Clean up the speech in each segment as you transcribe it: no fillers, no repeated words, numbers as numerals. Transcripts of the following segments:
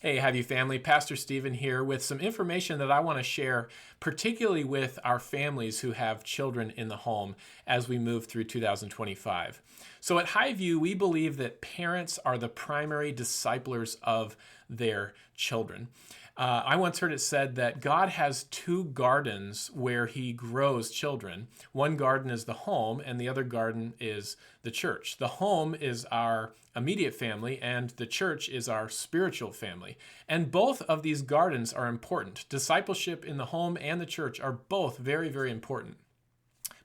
Hey, have you family? Pastor Stephen here with some information that I want to share, particularly with our families who have children in the home as we move through 2025. So at Highview, we believe that parents are the primary disciplers of their children. I once heard it said that God has two gardens where he grows children. One garden is the home, and the other garden is the church. The home is our immediate family, and the church is our spiritual family. And both of these gardens are important. Discipleship in the home and the church are both very, very important.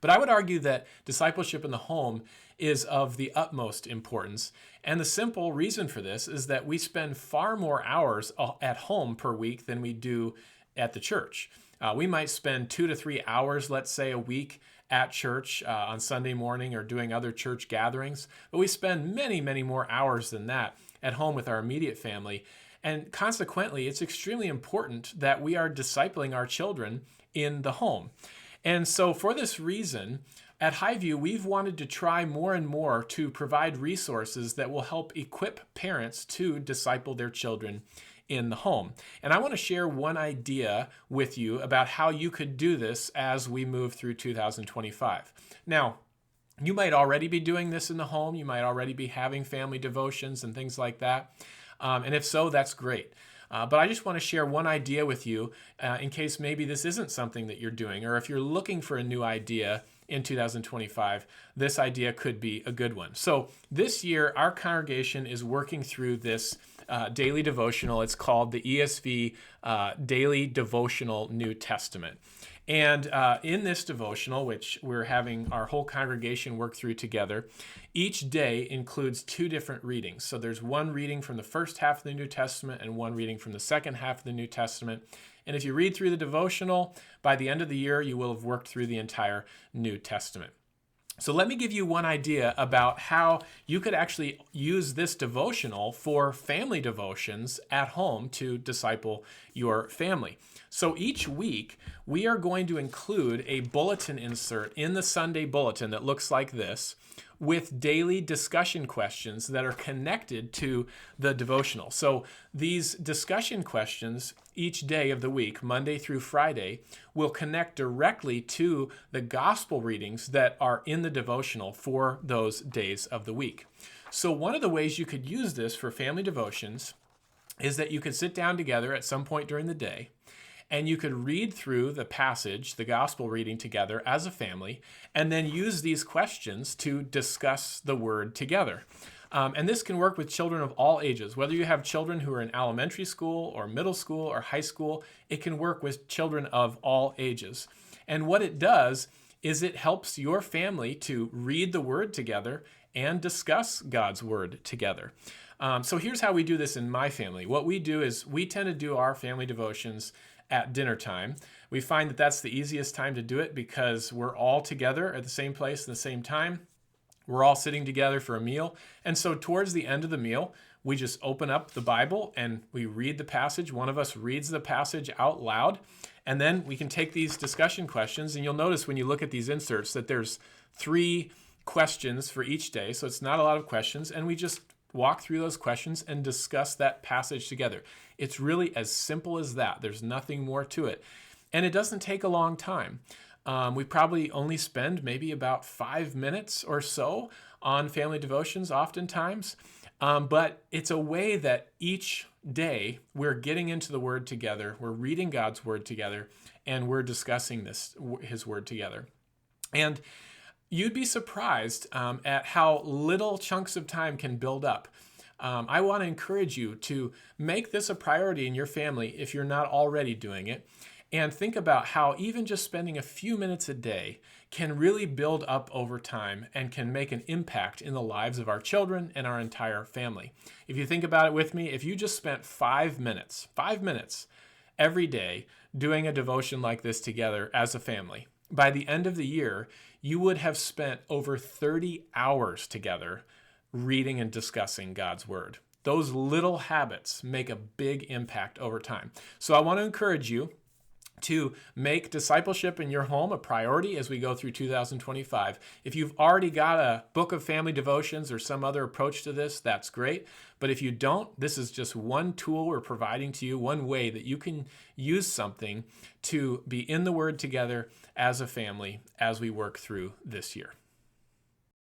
But I would argue that discipleship in the home is of the utmost importance. And the simple reason for this is that we spend far more hours at home per week than we do at the church. We might spend 2 to 3 hours, let's say, a week at church on Sunday morning or doing other church gatherings. But we spend many, many more hours than that at home with our immediate family. And consequently, it's extremely important that we are discipling our children in the home. And so for this reason, at Highview, we've wanted to try more and more to provide resources that will help equip parents to disciple their children in the home. And I want to share one idea with you about how you could do this as we move through 2025. Now, you might already be doing this in the home. You might already be having family devotions and things like that. And if so, that's great. But I just want to share one idea with you in case maybe this isn't something that you're doing, or if you're looking for a new idea in 2025, this idea could be a good one. So this year, our congregation is working through this daily devotional. It's called the ESV Daily Devotional New Testament. And in this devotional, which we're having our whole congregation work through together, each day includes 2 different readings. So there's one reading from the first half of the New Testament and one reading from the second half of the New Testament. And if you read through the devotional, by the end of the year, you will have worked through the entire New Testament. So let me give you one idea about how you could actually use this devotional for family devotions at home to disciple your family. So each week, we are going to include a bulletin insert in the Sunday bulletin that looks like this, with daily discussion questions that are connected to the devotional. So these discussion questions each day of the week, Monday through Friday, will connect directly to the gospel readings that are in the devotional for those days of the week. So one of the ways you could use this for family devotions is that you could sit down together at some point during the day, and you could read through the passage, the gospel reading together as a family, and then use these questions to discuss the word together. And this can work with children of all ages. Whether you have children who are in elementary school or middle school or high school, it can work with children of all ages. And what it does is it helps your family to read the word together and discuss God's word together. So here's how we do this in my family. What we do is we tend to do our family devotions at dinner time. We find that that's the easiest time to do it because we're all together at the same place at the same time. We're all sitting together for a meal. And so towards the end of the meal, we just open up the Bible and we read the passage. One of us reads the passage out loud. And then we can take these discussion questions. And you'll notice when you look at these inserts that there's 3 questions for each day. So it's not a lot of questions. And we just walk through those questions and discuss that passage together. It's really as simple as that. There's nothing more to it. And it doesn't take a long time. We probably only spend maybe about 5 minutes or so on family devotions oftentimes. But it's a way that each day we're getting into the Word together, we're reading God's Word together, and we're discussing His Word together. And you'd be surprised at how little chunks of time can build up. I want to encourage you to make this a priority in your family if you're not already doing it. And think about how even just spending a few minutes a day can really build up over time and can make an impact in the lives of our children and our entire family. If you think about it with me, if you just spent 5 minutes every day doing a devotion like this together as a family, by the end of the year, you would have spent over 30 hours together reading and discussing God's Word. Those little habits make a big impact over time. So I want to encourage you to make discipleship in your home a priority as we go through 2025. If you've already got a book of family devotions or some other approach to this, that's great. But if you don't, this is just one tool we're providing to you, one way that you can use something to be in the Word together as a family as we work through this year.